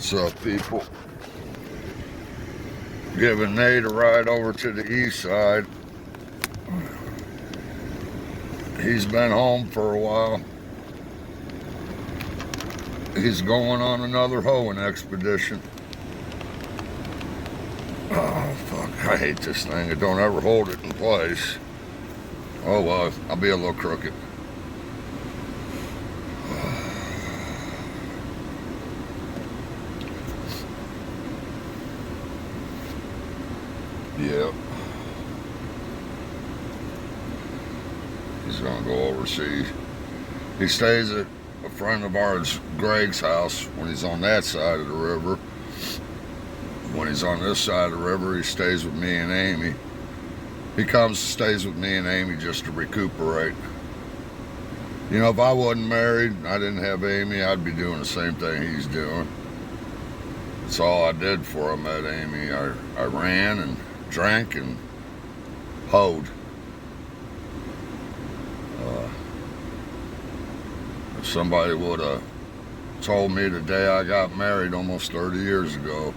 What's up, people? Giving Nate a ride over to the east side. He's been home for a while. He's going on another hoeing expedition. Oh, fuck. I hate this thing. It don't ever hold it in place. Oh, well, I'll be a little crooked. Yep. He's gonna go overseas. He stays at a friend of ours, Greg's house, when he's on that side of the river. When he's on this side of the river, he stays with me and Amy. He comes and stays with me and Amy just to recuperate. You know, if I wasn't married and I didn't have Amy, I'd be doing the same thing he's doing. That's all I did before I met Amy. I ran and drank and hoed. If somebody would have told me the day I got married almost 30 years ago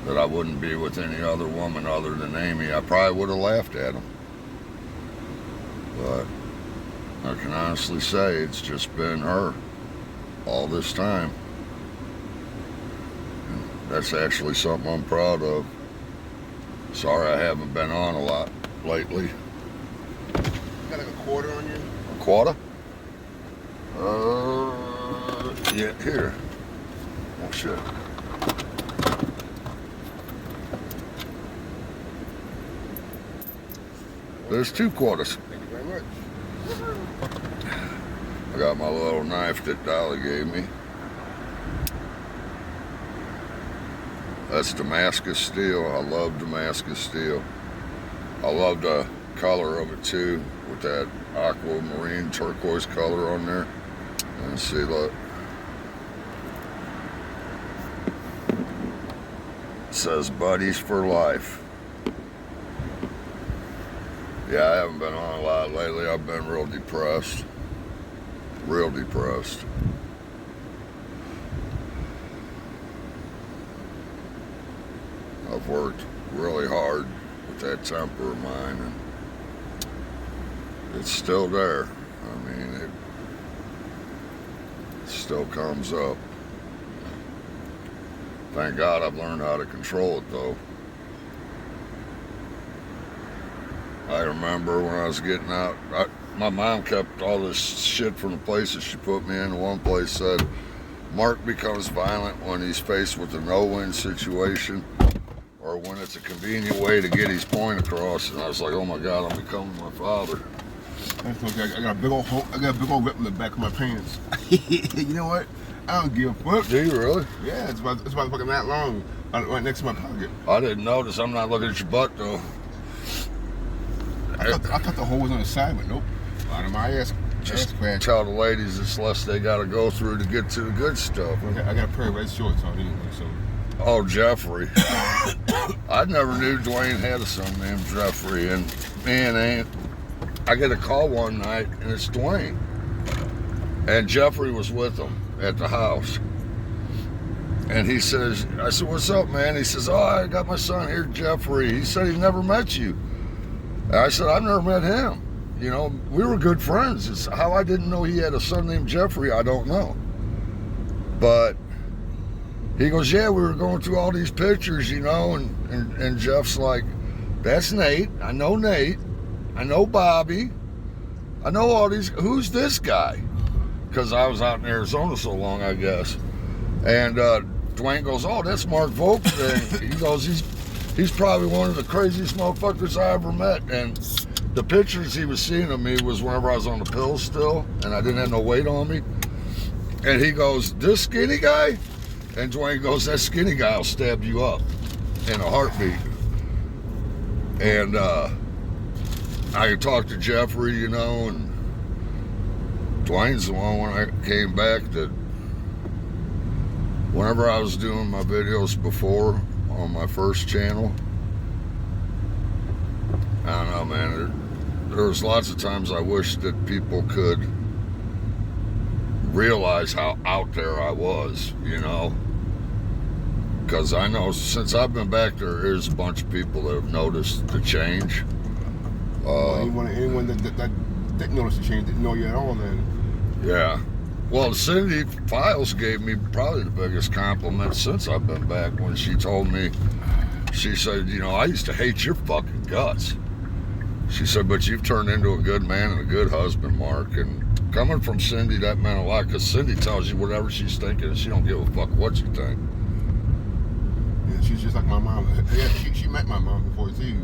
that I wouldn't be with any other woman other than Amy, I probably would have laughed at him. But I can honestly say it's just been her all this time. And that's actually something I'm proud of. Sorry I haven't been on a lot lately. You got like a quarter on you? A quarter? Yeah, here. Oh, shit. There's 2 quarters. Thank you very much. I got my little knife that Dolly gave me. That's Damascus steel. I love Damascus steel. I love the color of it too, with that aquamarine turquoise color on there. And see, look. It says buddies for life. Yeah, I haven't been on a lot lately. I've been real depressed. Real depressed. I've worked really hard with that temper of mine, and it's still there. I mean, it still comes up. Thank God I've learned how to control it, though. I remember when I was getting out, my mom kept all this shit from the places she put me in. One place said, Mark becomes violent when he's faced with a no-win situation or when it's a convenient way to get his point across. And I was like, oh my God, I'm becoming my father. That's okay. I got a big old hole. I got a big old rip in the back of my pants. You know what? I don't give a fuck. Do you really? Yeah, it's about fucking that long, right next to my pocket. I didn't notice. I'm not looking at your butt though. I thought the hole was on the side, but nope. Out of my ass. Just tell the ladies it's less they got to go through to get to the good stuff. I got a pair of red shorts on anyway, so. Oh, Jeffrey. I never knew Dwayne had a son named Jeffrey, and man, I get a call one night, and it's Dwayne. And Jeffrey was with him at the house. And he says, I said, what's up, man? He says, oh, I got my son here, Jeffrey. He said he never met you. And I said, I've never met him. You know, we were good friends. It's how I didn't know he had a son named Jeffrey, I don't know. But he goes, yeah, we were going through all these pictures, you know, and Jeff's like, that's Nate. I know Nate. I know Bobby. I know all these. Who's this guy? Because I was out in Arizona so long, I guess. And Dwayne goes, oh, that's Mark Volk. And he goes, he's probably one of the craziest motherfuckers I ever met. And the pictures he was seeing of me was whenever I was on the pills still, and I didn't have no weight on me. And he goes, this skinny guy? And Dwayne goes, that skinny guy will stab you up in a heartbeat. And I talked to Jeffrey, you know, and Dwayne's the one when I came back that whenever I was doing my videos before on my first channel, I don't know, man, there was lots of times I wish that people could realize how out there I was, you know. Because I know since I've been back there is a bunch of people that have noticed the change. Anyone that didn't notice the change didn't know you at all then. Yeah. Well, Cindy Files gave me probably the biggest compliment since I've been back when she told me, she said, you know, I used to hate your fucking guts. She said, but you've turned into a good man and a good husband, Mark. And coming from Cindy, that meant a lot, because Cindy tells you whatever she's thinking and she don't give a fuck what you think. Yeah, she's just like my mom. Yeah, she met my mom before too.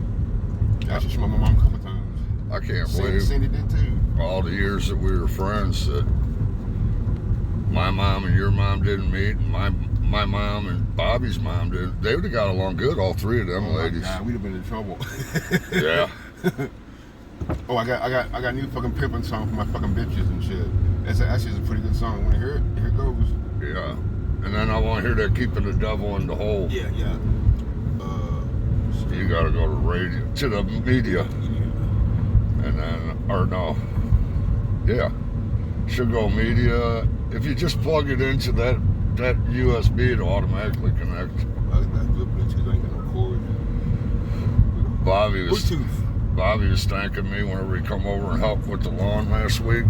Actually, she met my mom a couple times. I can't believe Cindy did too. all the years that we were friends that my mom and your mom didn't meet, and my mom and Bobby's mom did. They would have got along good, all three of them ladies. God, we'd have been in trouble. Yeah. Oh, I got a new fucking pimping song for my fucking bitches and shit. That's actually a pretty good song. Want to hear it? Here it goes. Yeah. And then I want to hear that keeping the devil in the hole. Yeah. You got to go to radio, to the media. And then, or no. Yeah. Should go media. If you just plug it into that USB, it'll automatically connect. Bobby was thanking me whenever he come over and helped with the lawn last week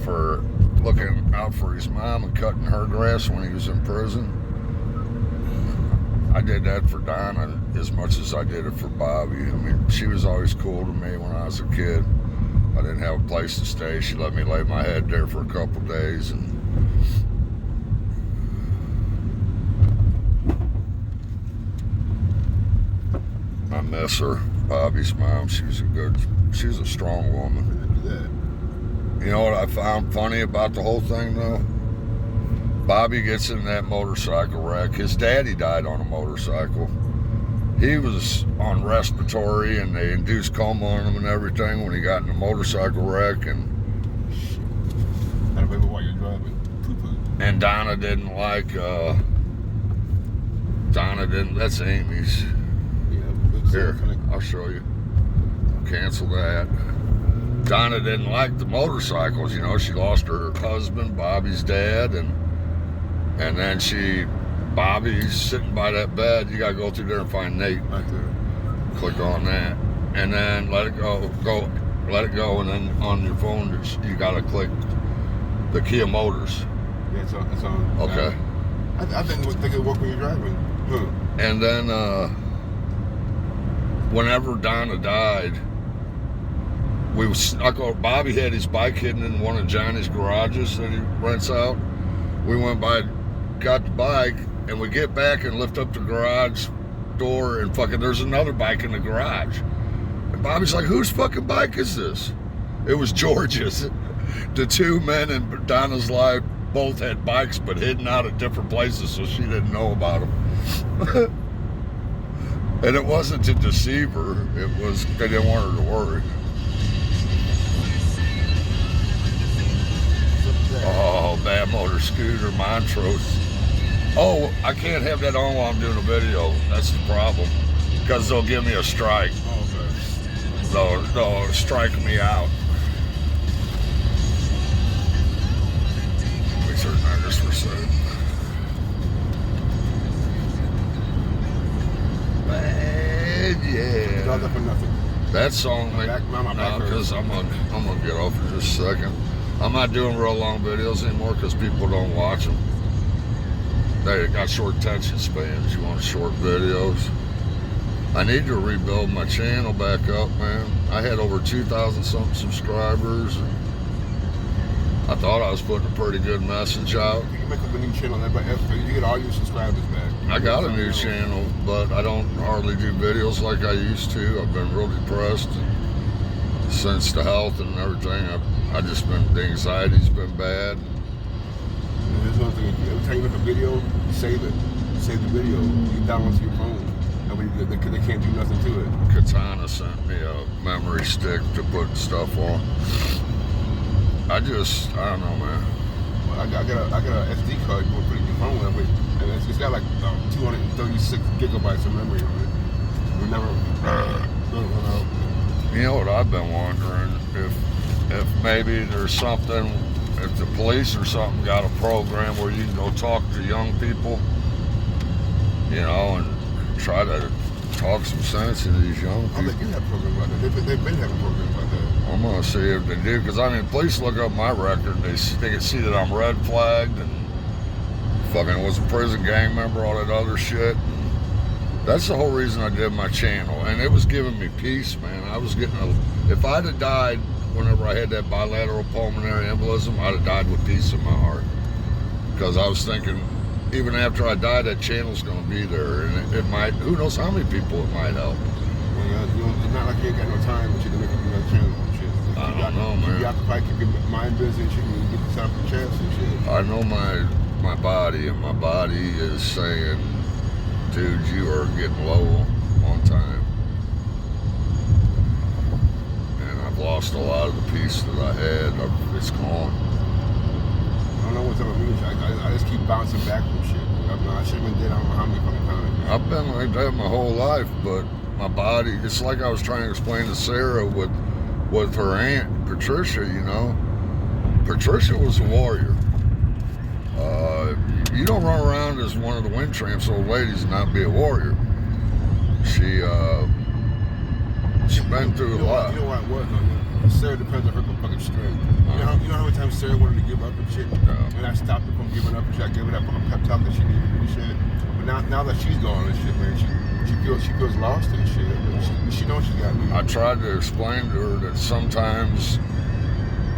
for looking out for his mom and cutting her grass when he was in prison. I did that for Donna as much as I did it for Bobby. I mean, she was always cool to me when I was a kid. I didn't have a place to stay. She let me lay my head there for a couple days, and I miss her. Bobby's mom, she was a strong woman. You know what I found funny about the whole thing though? Bobby gets in that motorcycle wreck. His daddy died on a motorcycle. He was on respiratory and they induced coma on him and everything when he got in a motorcycle wreck, and I don't remember why you're driving. Poo-poo. And Donna didn't, that's Amy's. Here, I'll show you. Cancel that. Donna didn't like the motorcycles, you know. She lost her husband, Bobby's dad, and then Bobby's sitting by that bed. You gotta go through there and find Nate. Right there. Click on that, and then let it go, and then on your phone you gotta click the Kia Motors. Yeah, it's on. Okay. I didn't think it would work when you're driving. Huh. And then whenever Donna died, Bobby had his bike hidden in one of Johnny's garages that he rents out. We went by, got the bike, and we get back and lift up the garage door, and fucking there's another bike in the garage. And Bobby's like, whose fucking bike is this? It was George's. The two men in Donna's life both had bikes, but hidden out at different places, so she didn't know about them. And it wasn't to deceive her. It was, they didn't want her to worry. Oh, bad motor scooter, Montrose. Oh, I can't have that on while I'm doing a video. That's the problem. Because they'll give me a strike. Oh, okay. They'll strike me out. Let me turn that just for a second. Yeah. Not up for nothing. That song, because I'm gonna get off in just a second. I'm not doing real long videos anymore because people don't watch them. They got short attention spans. You want short videos. I need to rebuild my channel back up, man. I had over 2,000 something subscribers. And I thought I was putting a pretty good message out. You can make up a new channel, but you get all your subscribers back. I got a new channel, but I don't hardly do videos like I used to. I've been real depressed since the health and everything. The anxiety's been bad. There's one thing, every time you make a video, save it. Save the video. You download it to your phone. They can't do nothing to it. Katana sent me a memory stick to put stuff on. I don't know, man. Well, I got a SD card you can put in your phone with, and it's got like 236 gigabytes of memory on it. We never run out. You know what I've been wondering? If maybe there's something, if the police or something got a program where you can go talk to young people, you know, and try to talk some sense into these young Oh, they people. do have programs like that. They've been having programs like that. I'm gonna see if they do, because I mean, police look up my record, they can see that I'm red flagged and fucking was a prison gang member, all that other shit. That's the whole reason I did my channel, and it was giving me peace, man. I was getting if I'd have died whenever I had that bilateral pulmonary embolism, I'd have died with peace in my heart, because I was thinking, even after I die, that channel's gonna be there, and it might, who knows how many people it might help. Well, you know, it's not like you ain't got no time and shit to make up another channel and shit. I don't know, man. You occupied, keep your mind busy and shit, and you get the time for chance and shit. I know my body, and my body is saying, dude, you are getting low on time. And I've lost a lot of the peace that I had. It's gone. I don't know what's up with me. I just keep bouncing back from shit. I should have been dead I don't know how many fucking times. Man. I've been like that my whole life, but my body, it's like I was trying to explain to Sarah with her aunt, Patricia, you know. Patricia was a warrior. You don't run around as one of the Wind Tramps old ladies and not be a warrior. She's been through a lot. You know why it was, though? Sarah depends on her fucking strength. You know how many times Sarah wanted to give up and shit? Yeah. And I stopped her from giving up and shit. I gave her that fucking pep talk that she needed and shit. But now that she's gone and shit, man, she feels lost and shit. But she knows she got me. I tried to explain to her that sometimes,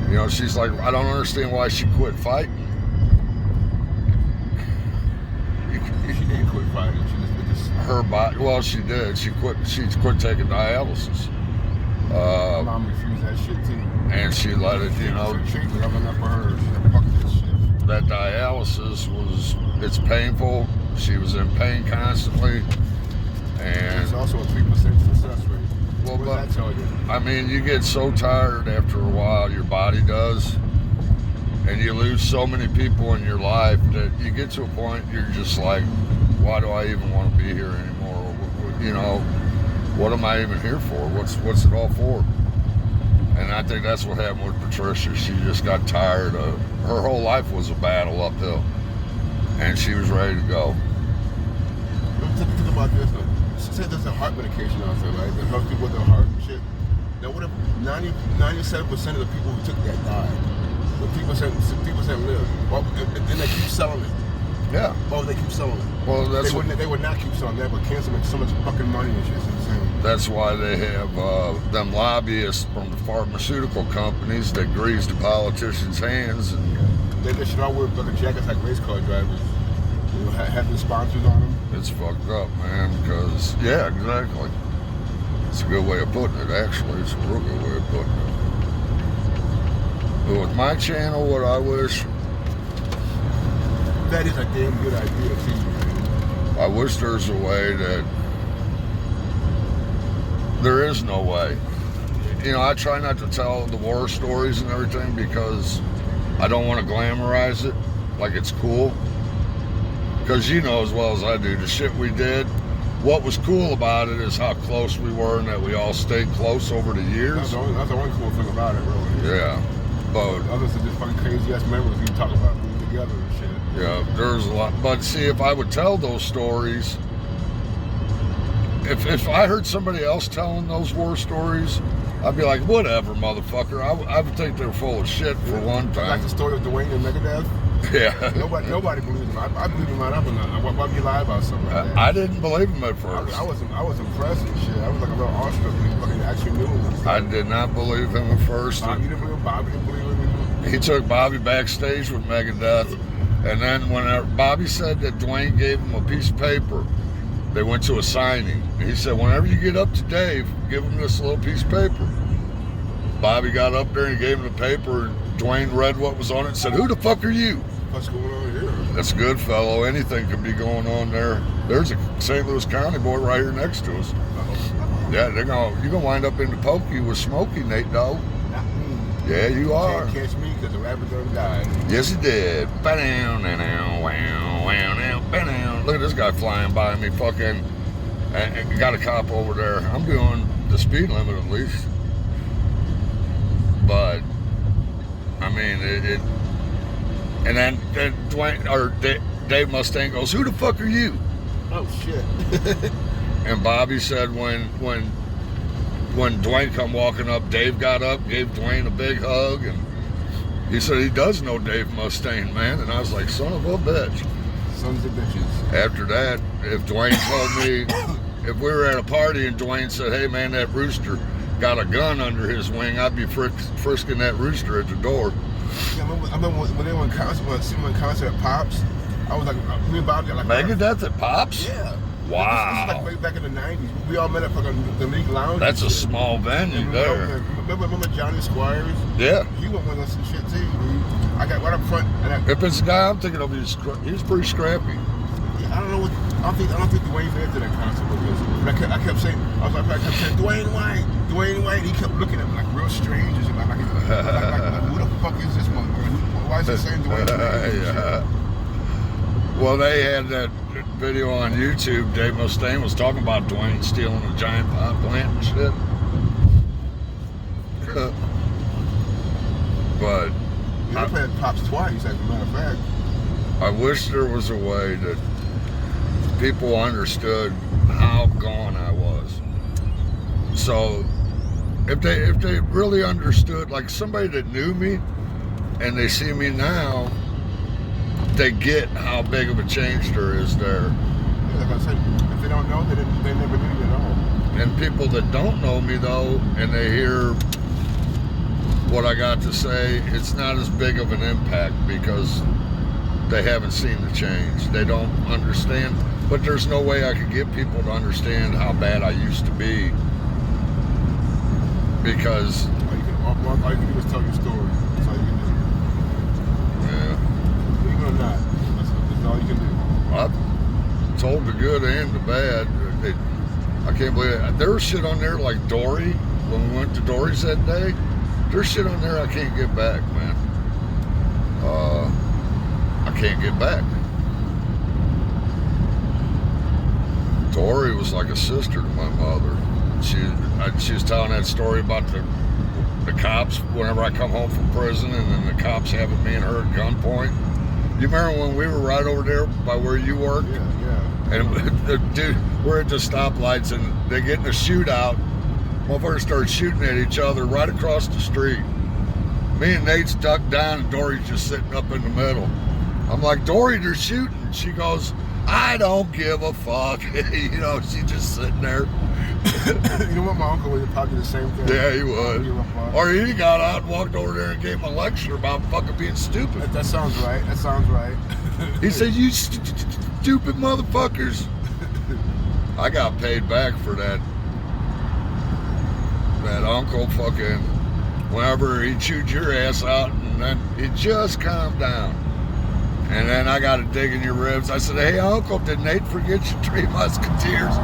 you know, she's like, I don't understand why she quit fighting. She didn't quit fighting. She just Her body, well, she did. She quit taking dialysis. Mom refused that shit too. And she let it, you know, Treatment, I'm enough for her. She said, fuck this shit. that dialysis it's painful. She was in pain constantly. And It's also a 3% success rate. Well, What but- does that tell you? I mean, you get so tired after a while, your body does, and you lose so many people in your life that you get to a point you're just like, why do I even want to be here anymore? You know, what am I even here for? What's it all for? And I think that's what happened with Patricia. She just got tired of, her whole life was a battle uphill, and she was ready to go. Think about this though. Say there's a heart medication out there, right? That helps people with their heart and shit. Now what if 97% of the people who took that died? But 3% live. Well, and they keep selling it. Yeah. Why would they keep selling it? Well, that's They would not keep selling that, but cancer makes so much fucking money and shit. It's insane. That's why they have them lobbyists from the pharmaceutical companies that grease the politicians' hands. And They should all wear fucking jackets like race car drivers. You know, have the sponsors on them. it's fucked up, man, because, yeah, exactly. It's a good way of putting it, actually. It's a real good way of putting it. But with my channel, what I wish, That is a damn good idea, too, man. I wish there's a way that there is no way. You know, I try not to tell the war stories and everything because I don't want to glamorize it like it's cool. Because you know as well as I do, the shit we did, what was cool about it is how close we were and that we all stayed close over the years. That's the one cool thing about it, really. Yeah. But, Others are just fucking crazy ass memories we talk about being together and shit. yeah, there's a lot. But see, if I would tell those stories, if I heard somebody else telling those war stories, I'd be like, whatever, motherfucker. I would think they're full of shit for one Like time. the story of Dwayne and Megadeth. Yeah. Nobody believes him. I believe him right up and down. Why would you lie about something like that? I didn't believe him at first. I was impressed and shit. I was like a little awestruck when he fucking actually knew him. I did not believe him at first. Bobby didn't believe him. Bobby didn't believe him. He took Bobby backstage with Megadeth, and then when Bobby said that Dwayne gave him a piece of paper, they went to a signing. He said, whenever you get up to Dave, give him this little piece of paper. Bobby got up there and gave him the paper, and Dwayne read what was on it and said, who the fuck are you? What's going on here? That's good, fellow. Anything could be going on there. There's a St. Louis County boy right here next to us. Yeah, you're gonna wind up in the pokey with Smokey, Nate, dog. Not me. Yeah, you are. Can't catch me because the rabbit done died. Yes, he did. Look at this guy flying by me, fucking. And got a cop over there. I'm doing the speed limit at least. But, I mean, and then Dwayne, or Dave Mustaine goes, who the fuck are you? Oh shit. And Bobby said when Dwayne come walking up, Dave got up, gave Dwayne a big hug, and he said he does know Dave Mustaine, man. And I was like, son of a bitch. Sons of bitches. After that, if Dwayne told me, if we were at a party and Dwayne said, hey man, that rooster got a gun under his wing, I'd be frisking that rooster at the door. Yeah, I remember when they were in concert, when concert at Pops, I was like, me and Bobby like Megadeth at Pops? Yeah. Wow. This was like way back in the 90s. We all met up for the League Lounge. That's a small venue there. Remember Johnny Squires? Yeah. He went with us and shit too. I got right up front. And if it's the guy I'm thinking of, he's pretty scrappy. I don't know what. I don't think Dwayne been to that concert with us. But I kept saying, I kept saying, Dwayne White. He kept looking at me like real strange. Like, who the fuck is this motherfucker? Why is he saying Dwayne White? Yeah. Well, they had that video on YouTube. Dave Mustaine was talking about Dwayne stealing a giant pot plant and shit. But I played Pops twice, as a matter of fact. I wish there was a way that people understood how gone I was. So if they really understood, like somebody that knew me and they see me now, they get how big of a change there is there. Yeah, like I said, if they don't know, they never knew you at all. And people that don't know me though, and they hear what I got to say, it's not as big of an impact because they haven't seen the change. They don't understand. But there's no way I could get people to understand how bad I used to be. Because all you can do is tell your story. That's all you can do. Yeah. Believe it or not, that's all you can do. I've told the good and the bad. I can't believe it. There was shit on there like Dory, when we went to Dory's that day. There's shit on there I can't get back, man. I can't get back. Dory was like a sister to my mother. She was telling that story about the cops whenever I come home from prison, and then the cops having me and her at gunpoint. You remember when we were right over there by where you worked? Yeah. And dude, we're at the stoplights and they get in a shootout. Motherfuckers started shooting at each other right across the street. Me and Nate's ducked down and Dory's just sitting up in the middle. I'm like, Dory, they're shooting. She goes, I don't give a fuck. You know, she's just sitting there. You know what, my uncle would probably do the same thing. Yeah, he would. Or he got out and walked over there and gave him a lecture about fucking being stupid. That sounds right. He said, you stupid motherfuckers. I got paid back for that. That uncle fucking, whenever he chewed your ass out, and then it just calmed down. And then I got a dig in your ribs. I said, hey, Uncle, did Nate forget your Three Musketeers?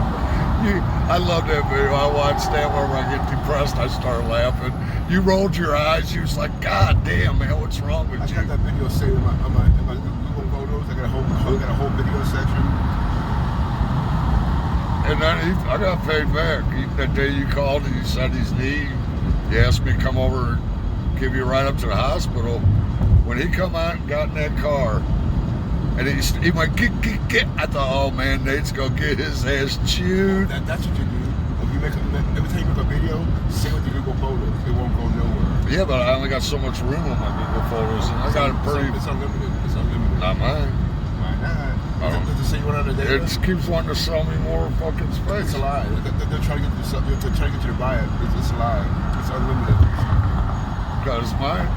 I love that video. I watched that whenever I get depressed, I start laughing. You rolled your eyes. You was like, God damn, man, what's wrong with you? I got that video saved in my Google photos. I got a whole video section. And then I got paid back. That day you called and you said his knee. He asked me to come over and give you a ride up to the hospital. When he come out and got in that car, and he went, get. I thought, oh man, Nate's gonna get his ass chewed. That's what you do. Every time you make a video, save with your Google photos. It won't go nowhere. Yeah, but I only got so much room on my Google photos, and I got it pretty. It's unlimited. Not mine. Why not? Does it say you run out of data? It just keeps wanting to sell me more fucking space. It's a lie. They're trying to get you to buy it. It's a lie. It's unlimited. Because mine,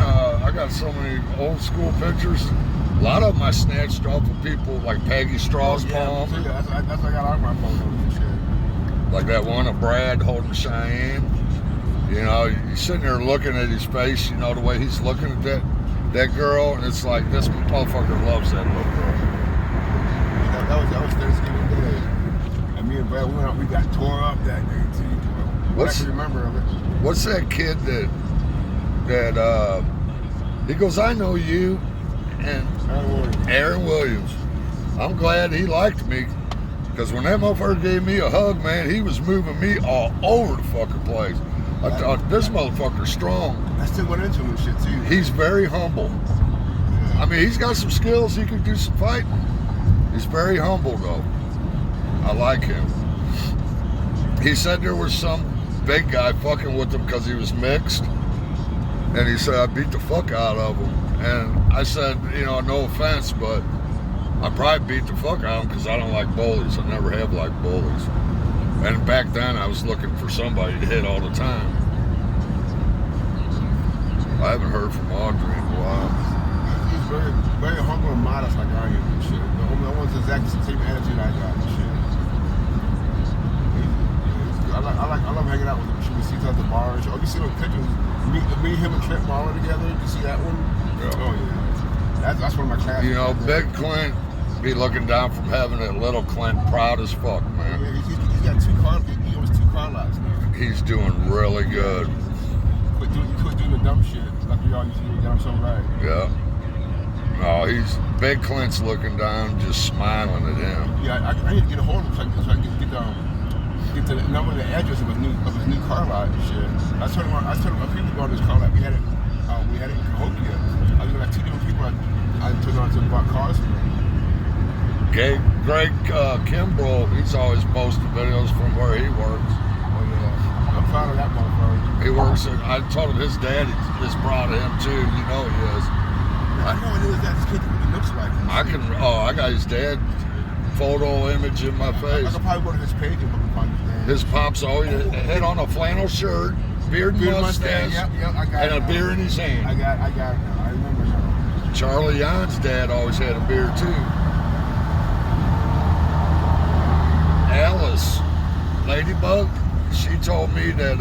I got so many old school pictures. A lot of them I snatched off of people like Peggy Straw's palm. Yeah, that's what I got on my photos and shit. Like that one of Brad holding Cheyenne. You know, you're sitting there looking at his face, you know, the way he's looking at that girl, and it's like, this motherfucker loves that little girl. That was Thanksgiving Day. And me and Brad, we got tore up that day, too. I can remember of it. What's that kid that he goes, I know you, and Aaron Williams. I'm glad he liked me, because when that motherfucker gave me a hug, man, he was moving me all over the fucking place. I thought, this motherfucker's strong. I still went into him and shit too. He's very humble. I mean, he's got some skills. He can do some fighting. He's very humble though. I like him. He said there was some big guy fucking with him because he was mixed. And he said, I beat the fuck out of him. And I said, no offense, but I probably beat the fuck out of him because I don't like bullies. I never have liked bullies. And back then, I was looking for somebody to hit all the time. I haven't heard from Audrey in a while. He's very, very humble and modest like I am and shit. The one's exactly the same attitude I got and shit. I love hanging out with him. We see each other at the bar and shit. Oh, you see those pictures? Me, him, and Trent Marlon together. You see that one? Yeah. Oh, yeah. That's one of my classics. Big Clint be looking down from heaven at little Clint, proud as fuck, man. Yeah, he's got 2 car. He owns 2 car lots now. He's doing really good. Quit doing the dumb shit like we all used to do. Damn so right. Yeah. No, Big Clint's looking down, just smiling at him. Yeah, I need to get a hold of him so I can get the number and the address of his new car lot and shit. I told him people go on this car lot. We had it in Cahokia. I was like 2 different people I took on to buy cars for him. Greg Kimbrell, he's always posting videos from where he works. Oh yeah, I'm proud of that motherfucker. He works. I told him his dad is proud of him too. He is. I know I knew his dad's kid what he looks like. I got his dad photo image in my face. I could probably go to his page and find his dad. His pop's always had on a flannel shirt, beard mustache, I got and a beer in his hand. I got it now. I remember now. Charlie Yon's dad always had a beer too. Alice, Ladybug, she told me that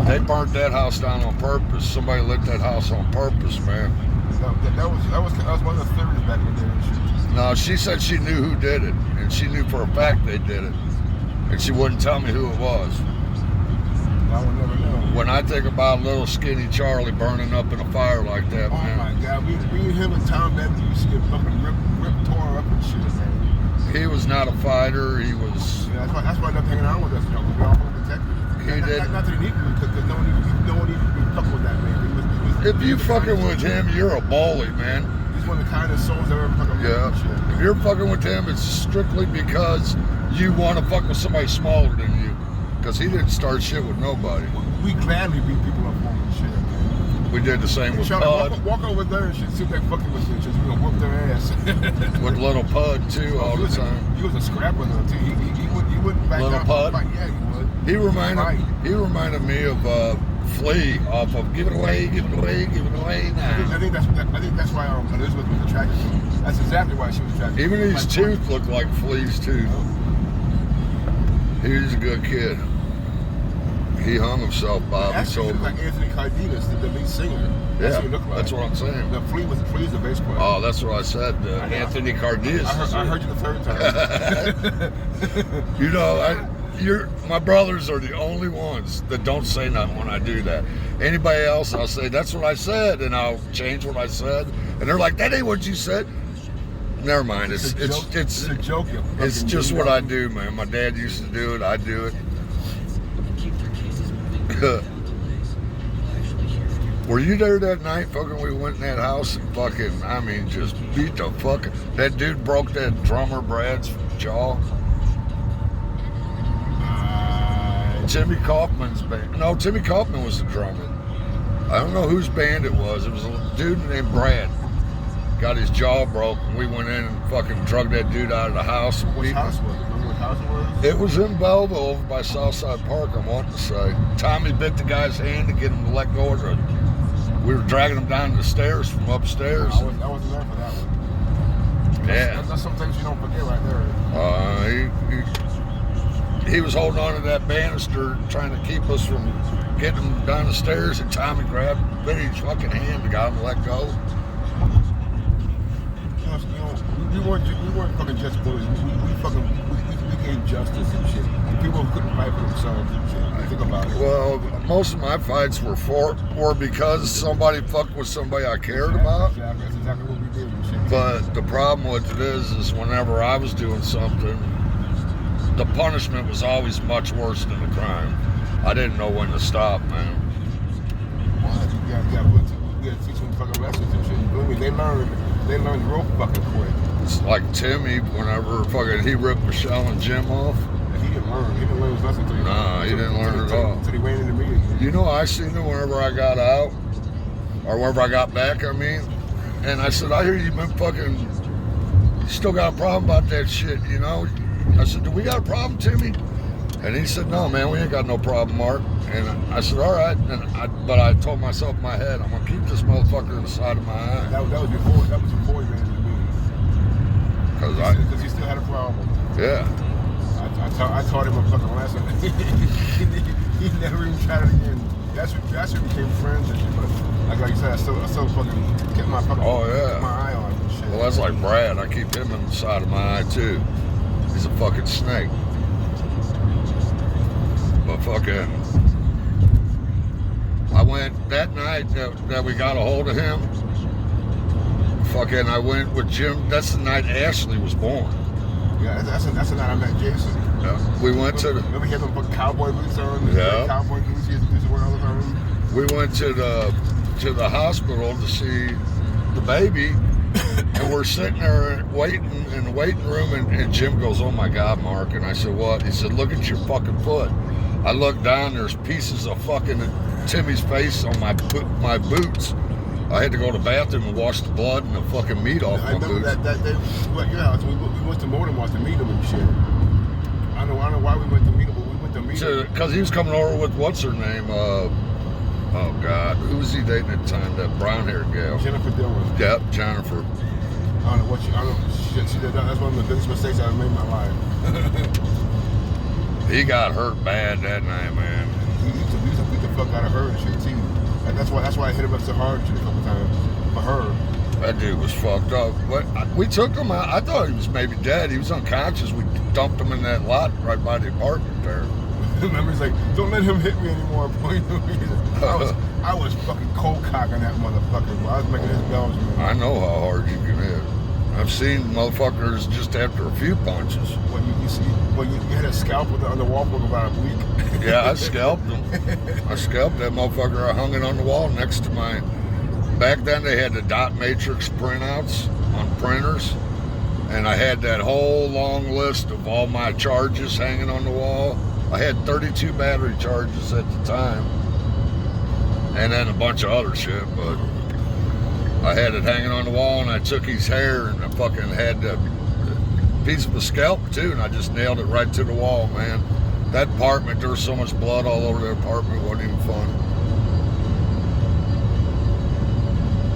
they burnt that house down on purpose. Somebody lit that house on purpose, man. That was one of the theories back in the day. No, she said she knew who did it, and she knew for a fact they did it, and she wouldn't tell me who it was. I would never know. When I think about little skinny Charlie burning up in a fire like that, man. Oh my God, me and him and Tom Bevan used to get fucking ripped, tore up and shit, man. He was not a fighter. He was. Yeah, that's why I love hanging out with us. We all want to protect him. He did. Not that he needed me, because no one needed to be fucking with that man. If you fucking with him, you're a bully, man. He's one of the kindest souls I've ever fucking with. Yeah. If you're fucking with him, it's strictly because you want to fuck with somebody smaller than you. Because he didn't start shit with nobody. We gladly beat people up for him and shit, man. We did the same with Charlie, Pud. walk over there and shit, see if they fucking with you. We're gonna whoop their ass. With little Pud too, all the time. He was a scrapper though too. He wouldn't back Little down. Pud? Yeah, he would. He reminded me of Flea off of Give It Away, Give It Away, Give It Away now. I think that's why Elizabeth was attracted to him. That's exactly why she was attracted. Even to him. his tooth looked like Flea's tooth. He was a good kid. He hung himself, Bob. He Actually, he told looked me. like Anthony Cardenas, the lead singer. That's what he looked like. That's what I'm saying. The Flea's the bass player. Oh, that's what I said. Anthony Cardenas. I heard you the third time. My brothers are the only ones that don't say nothing when I do that. Anybody else, I'll say, that's what I said, and I'll change what I said. And they're like, that ain't what you said. Never mind. It's a joke. It's just what I do, man. My dad used to do it. I do it. Were you there that night? Fucking, we went in that house and fucking, I mean, just beat the fuck. That dude broke that drummer Brad's jaw. Timmy Kaufman's band. No, Timmy Kaufman was the drummer. I don't know whose band it was. It was a dude named Brad. Got his jaw broke, and we went in and fucking drug that dude out of the house. Which house was it? Remember what house it was? It was in Belleville over by Southside Park, I want to say. Tommy bit the guy's hand to get him to let go of it. We were dragging him down the stairs from upstairs. I wasn't there for that one. Yeah. That's some things you don't forget right there. He was holding on to that banister, trying to keep us from getting him down the stairs, and Tommy grabbed Benny's fucking hand and got him to let go. We weren't fucking just bullies. We gave justice and shit. People couldn't fight for themselves and shit. Think about it. Well, most of my fights were because somebody fucked with somebody I cared about. Exactly. That's exactly what we did and shit. But the problem with it is whenever I was doing something, the punishment was always much worse than the crime. I didn't know when to stop, man. You gotta teach them fucking lessons and shit. You feel me? They learn real fucking quick. like Timmy, whenever fucking he ripped Michelle and Jim off. And he didn't learn. He didn't learn his lesson until Nah, he didn't learn at all. Until he ran into me. You know, I seen him whenever I got out, or whenever I got back, I mean. And I said, I hear you've been fucking, you still got a problem about that shit, you know? I said, do we got a problem, Timmy? And he said, no, man, we ain't got no problem, Mark. And I said, all right. But I told myself in my head, I'm going to keep this motherfucker in the side of my eye. That was before he ran into me. Because he still had a problem. Yeah. I taught him a fucking lesson. he never even tried it again. That's when we became friends and shit. But like you said, I still fucking kept my fucking kept my eye on him and shit. Well, that's like Brad. I keep him in the side of my eye too. He's a fucking snake. But fucking, I went that night that we got a hold of him. Fucking, I went with Jim. That's the night Ashley was born. Yeah, that's the night I met Jason. Yeah. We went to the. Remember he had them cowboy boots on? Yeah. Cowboy boots he used to wear all the time. We went to the hospital to see the baby, and we're sitting there waiting in the waiting room, and Jim goes, "Oh my God, Mark!" And I said, "What?" He said, "Look at your fucking foot." I looked down. There's pieces of fucking Timmy's face on my boots. I had to go to the bathroom and wash the blood and the fucking meat off my boots. I remember that day we were at your house. We went to Mortimer's to meet him and shit. I don't know why we went to meet him, but we went to meet him. Because he was coming over with, what's her name? Oh, God. Who was he dating at the time? That brown-haired gal. Jennifer Dillon. Yep, Jennifer. I don't know what that's one of the biggest mistakes I've made in my life. He got hurt bad that night, man. He used to beat the fuck out of her and shit, too. And that's why I hit him up so hard a couple times for her. That dude was fucked up. But we took him out. I thought he was maybe dead. He was unconscious. We dumped him in that lot right by the apartment there. Remember, he's like, don't let him hit me anymore. I was fucking cold cocking that motherfucker. I was making his bells ring. I know how hard you can hit. I've seen motherfuckers just after a few punches. You had a scalp on the wall for about a week. Yeah, I scalped him. I scalped that motherfucker. I hung it on the wall next to my. Back then they had the dot matrix printouts on printers, and I had that whole long list of all my charges hanging on the wall. I had 32 battery charges at the time, and then a bunch of other shit, but I had it hanging on the wall, and I took his hair, and I fucking had a piece of a scalp too, and I just nailed it right to the wall, man. That apartment, there was so much blood all over the apartment, it wasn't even fun.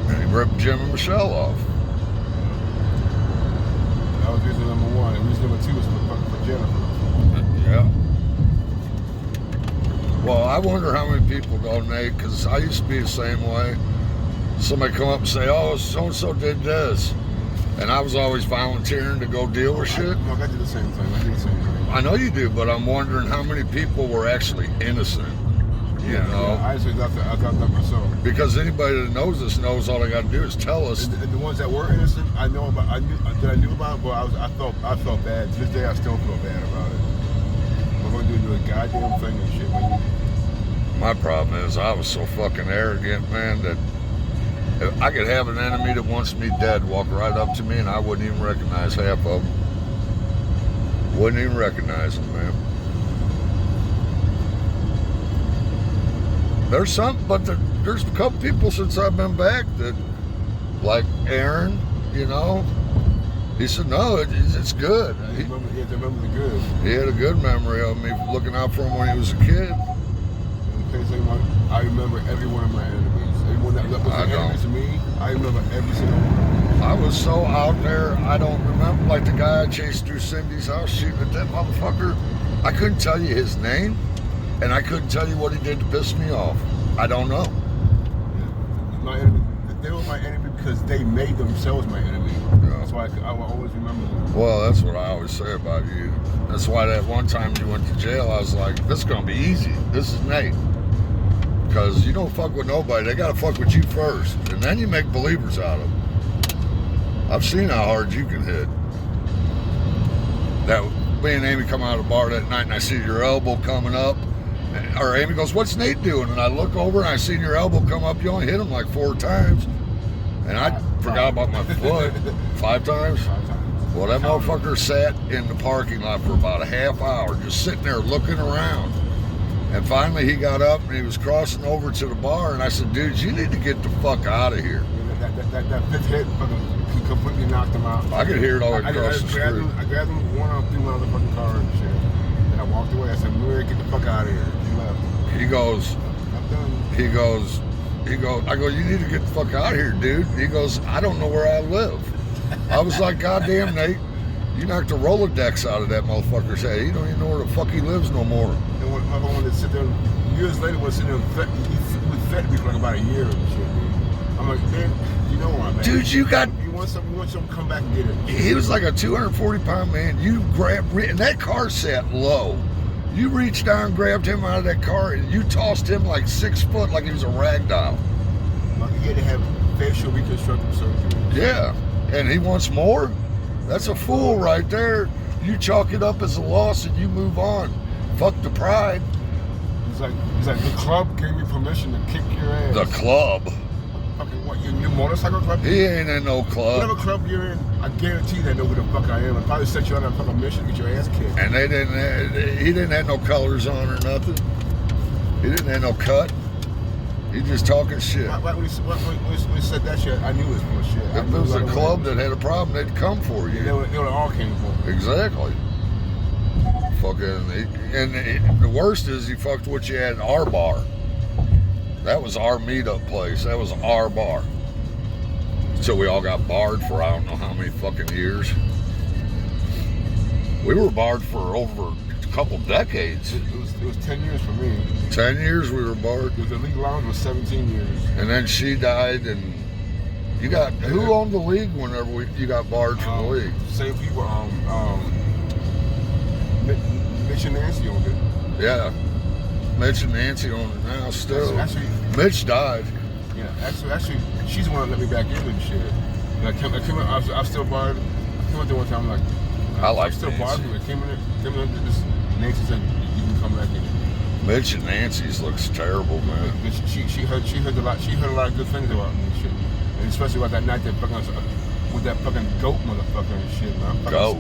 And he ripped Jim and Michelle off. That was reason number one. And reason number two was for Jennifer. Yeah. Well, I wonder how many people donate, because I used to be the same way. Somebody come up and say, oh, so-and-so did this. And I was always volunteering to go deal with shit. I did the same thing. I know you do, but I'm wondering how many people were actually innocent. You know? Yeah, I actually got that myself. Because anybody that knows us knows all I got to do is tell us. And the ones that were innocent, I knew about, but I felt bad. To this day, I still feel bad about it. I'm going to do the goddamn thing and shit, man. My problem is I was so fucking arrogant, man, that I could have an enemy that wants me dead walk right up to me and I wouldn't even recognize half of them. Wouldn't even recognize them, man. There's there's a couple people since I've been back that, like Aaron, you know, he said, no, it's good. He remember the good. He had a good memory of me looking out for him when he was a kid. I remember every one of my enemies. Everyone that was an enemy to me, I remember every single one. I was so out there, I don't remember, like the guy I chased through Cindy's house shooting at that motherfucker. I couldn't tell you his name, and I couldn't tell you what he did to piss me off. I don't know. My enemy, they were my enemy because they made themselves my enemy. Yeah. That's why I will always remember them. Well, that's what I always say about you. That's why that one time you went to jail, I was like, this is going to be easy. This is Nate. Because you don't fuck with nobody. They got to fuck with you first. And then you make believers out of them. I've seen how hard you can hit. That me and Amy come out of the bar that night and I see your elbow coming up. Or Amy goes, what's Nate doing? And I look over and I seen your elbow come up. You only hit him like 4 times. And I forgot about my foot. 5 times? 5 times. Well, that motherfucker sat in the parking lot for about a half hour, just sitting there looking around. And finally, he got up and he was crossing over to the bar. And I said, dude, you need to get the fuck out of here. That fifth hit fucking completely knocked him out. I could hear it all I across the street. I grabbed him, one arm through my motherfucking car and shit. And I walked away. I said, Murray, get the fuck out of here. He left. He goes, I'm done. he goes, I go, you need to get the fuck out of here, dude. He goes, I don't know where I live. I was like, goddamn, Nate, you knocked the Rolodex out of that motherfucker's head. He don't even know where the fuck he lives no more. And when I wanted to sit there, years later, when I was sitting there, we fed me for like about a year and shit, dude. I'm like, man, you know what, man? Dude, you want something, come back and get it. He was like a 240-pound man. You grabbed, and that car sat low. You reached down, grabbed him out of that car, and you tossed him like 6 foot, like he was a rag doll. Like he had to have facial reconstructive surgery. Yeah, and he wants more? That's a fool right there. You chalk it up as a loss and you move on. Fuck the pride. He's like, the club gave me permission to kick your ass. The club? Fucking what, your motorcycle club? He ain't in no club. Whatever club you're in, I guarantee they know who the fuck I am. I'd probably set you on a fucking mission to get your ass kicked. And he didn't have no colors on or nothing. He didn't have no cut. He just talking shit. When he said that shit, I knew it was full of shit. If it was a club that had a problem, they'd come for you. They would all came for me. Exactly. And the worst is he fucked what you had in our bar. That was our meetup place. That was our bar. So we all got barred for I don't know how many fucking years. We were barred for over a couple decades. It was 10 years for me. 10 years we were barred. The league lounge was 17 years. And then she died, and you got who owned the league whenever you got barred from the league? Same people. Mitch and Nancy owned it. Yeah, Mitch and Nancy own it now still. Actually, Mitch died. Yeah, actually, she's the one that let me back in and shit. And I was still barred. I came out there one time, I'm like, I like I'm still Nancy. barred. I came in there, this Nancy said, you can come back in. Mitch and Nancy's looks terrible, man. But she heard a lot of good things about me and shit. And especially about that night that fucking with that fucking goat motherfucker and shit, man. Goat?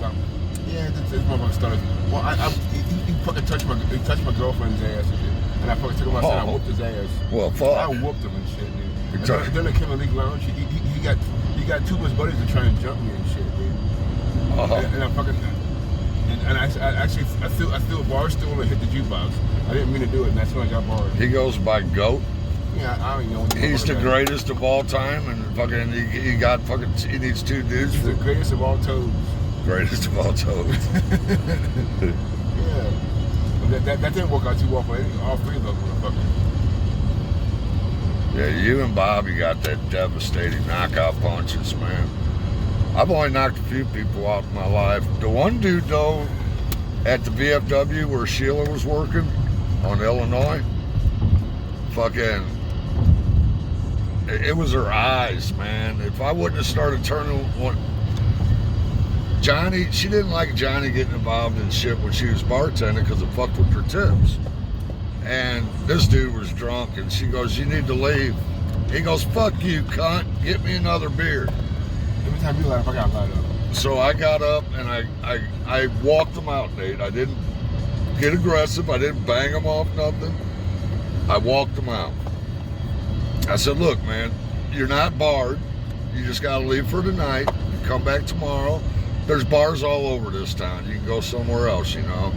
Yeah, this motherfucker started. Well, he fucking touched my girlfriend's ass and shit. And I fucking took him outside and I whooped his ass. Well, fuck. I whooped him and shit, dude. And then they came to League Lounge. He got two of his buddies to try and jump me and shit, dude. And I fucking and I actually threw a bar stool and hit the jukebox. I didn't mean to do it, and that's when I got barred. He goes by Goat. Yeah, I don't even know. He's the greatest of all time, and fucking he needs two dudes. He's the greatest of all toads. Greatest of all toads. Yeah. But that didn't work out too well for all three of those motherfuckers. Yeah, you and Bobby got that devastating knockout punches, man. I've only knocked a few people out in my life. The one dude, though, at the VFW where Sheila was working on Illinois, fucking, it was her eyes, man. If I wouldn't have started turning Johnny, she didn't like Johnny getting involved in shit when she was bartending because it fucked with her tips. And this dude was drunk, and she goes, you need to leave. He goes, fuck you, cunt. Get me another beer. Every time you laugh, I got light up. So I got up, and I walked them out, Nate. I didn't get aggressive. I didn't bang them off, nothing. I walked them out. I said, look, man, you're not barred. You just got to leave for tonight. You come back tomorrow. There's bars all over this town. You can go somewhere else, you know.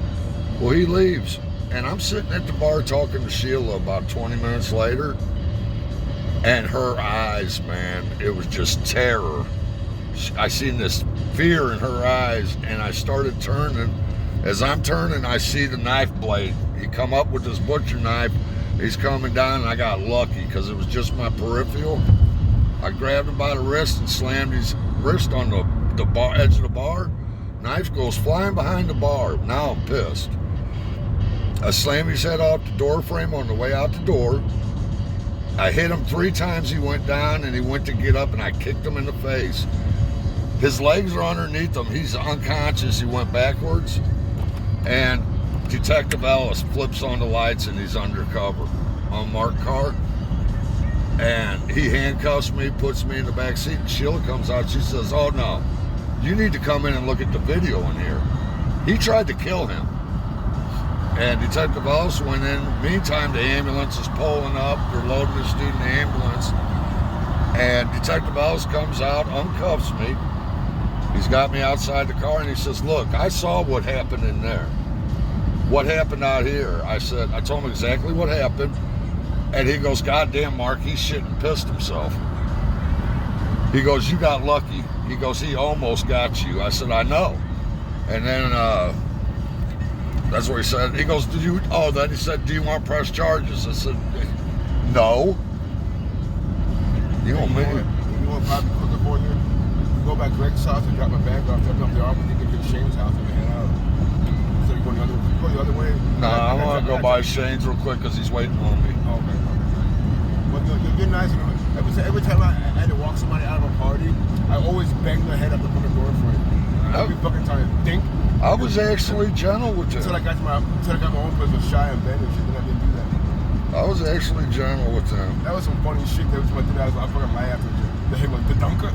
Well, he leaves. And I'm sitting at the bar talking to Sheila about 20 minutes later. And her eyes, man, it was just terror. I seen this fear in her eyes, and I started turning. As I'm turning, I see the knife blade. He come up with this butcher knife. He's coming down, and I got lucky because it was just my peripheral. I grabbed him by the wrist and slammed his wrist on the edge of the bar. Knife goes flying behind the bar. Now I'm pissed. I slammed his head off the door frame on the way out the door. I hit him 3 times. He went down, and he went to get up, and I kicked him in the face. His legs are underneath him. He's unconscious. He went backwards. And Detective Ellis flips on the lights, and he's undercover on Mark Carr. And he handcuffs me, puts me in the back seat. And Sheila comes out. She says, oh, no. you need to come in and look at the video in here. He tried to kill him. And Detective Ellis went in. Meantime, the ambulance is pulling up. They're loading this dude in the ambulance. And Detective Ellis comes out, uncuffs me. He's got me outside the car, and he says, look, I saw what happened in there. What happened out here? I told him exactly what happened. And he goes, goddamn, Mark, he shit and pissed himself. He goes, you got lucky. He goes, he almost got you. I said, I know. And then, that's what he said. He goes, then he said, do you want to press charges? I said, no. You know me. You want Bobby cooking for you? You go back to Greg's house and drop my bag off, drop off the office, you can get to Shane's house and head out. So you go the other way? Nah, I want to go by Shane's real quick because he's waiting on me. Okay. But you're nice. Every time I had to walk somebody out of a party, I always bang their head up the fucking door for you. Every fucking time. Think. I was actually gentle with him. Until I got my own place with Shy and Ben and shit, then I didn't do that. I was actually gentle with him. That was some funny shit. That was my dude. I fucking laughed at you. The him like the Dunker.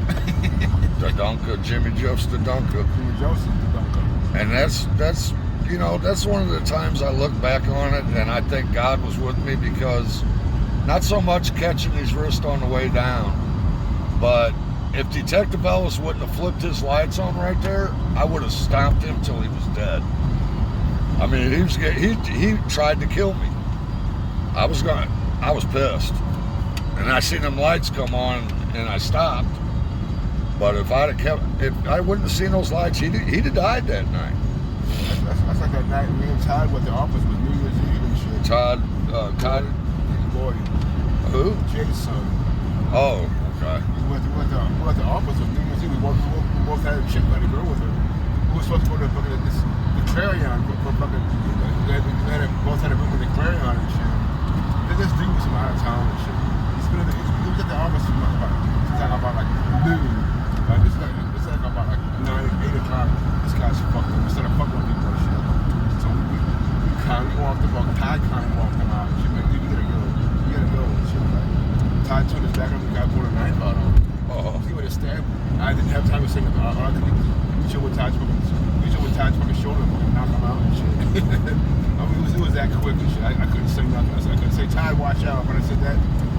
The Dunker, Jimmy Jeff's the Dunker. Jimmy Joseph's the Dunker. And that's one of the times I look back on it, and I think God was with me because not so much catching his wrist on the way down, but if Detective Ellis wouldn't have flipped his lights on right there, I would have stomped him till he was dead. I mean, he tried to kill me. I was pissed. And I seen them lights come on and I stopped. But if I wouldn't have seen those lights, he'd have died that night. That's like that night me and Todd went to the office with New Year's Eve and shit. Todd Boy. Who? Jay's son. Oh, okay. We went to the office with New Year's Eve. We both had a chick, like a girl with her. We were supposed to go to the Clarion for fucking. Both had a room with the Clarion and shit. This dude was from out of town and shit. He was at the office about like noon. This is like about like 9, 8 o'clock. This guy's fucking. We started fucking with people and shit. So we kindly walked him out. Todd kindly walked him out. She like, dude, you gotta go and shit. Like, Todd turned his back on the guy, pulled a knife out on him. Oh. He would have stabbed. I didn't have time to say nothing. All I could do was reach over Todd's fucking shoulder and knock him out and shit. I mean, it was that quick and shit. I couldn't say nothing. I couldn't say, Todd, watch out. When I said that,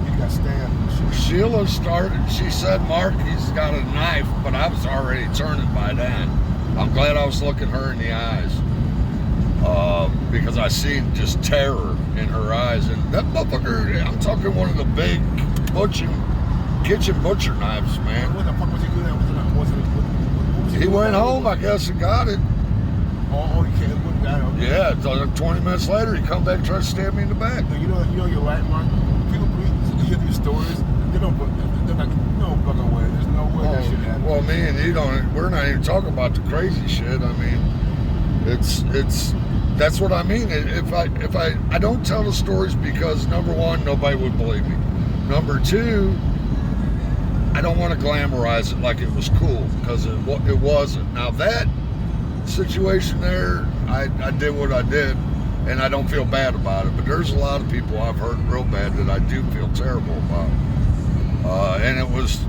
he got stabbed and shit. Sheila started, she said, Mark, he's got a knife, but I was already turning by then. I'm glad I was looking her in the eyes. Because I seen just terror in her eyes. And that motherfucker, I'm talking one of the big kitchen butcher knives, man. What the fuck was he doing? He went home, I guess, and got it. Oh, he can't. Okay. Yeah, 20 minutes later, he come back and tried to stab me in the back. You know you're right, Mark. People hear these stories, they're like, no fucking way. There's no way that shit happened. Well, me and you we're not even talking about the crazy shit. I mean, that's what I mean. If I don't tell the stories because, number one, nobody would believe me. Number two, I don't want to glamorize it like it was cool, because it wasn't. Now that situation there, I did what I did, and I don't feel bad about it. But there's a lot of people I've hurt real bad that I do feel terrible about. And it was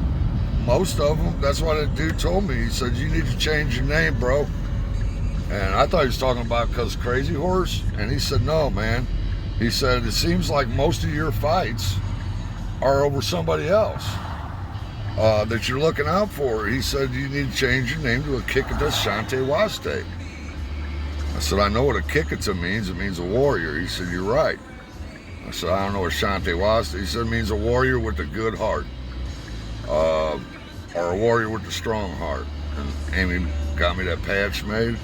most of them. That's what the dude told me. He said, you need to change your name, bro. And I thought he was talking about because Crazy Horse. And he said, no, man. He said, it seems like most of your fights are over somebody else that you're looking out for. He said, you need to change your name to a Kikita Shante Waste. I said, I know what a Kikita means. It means a warrior. He said, you're right. I said, I don't know what Shante Waste. He said, it means a warrior with a good heart. Or a warrior with a strong heart. And Amy got me that patch made.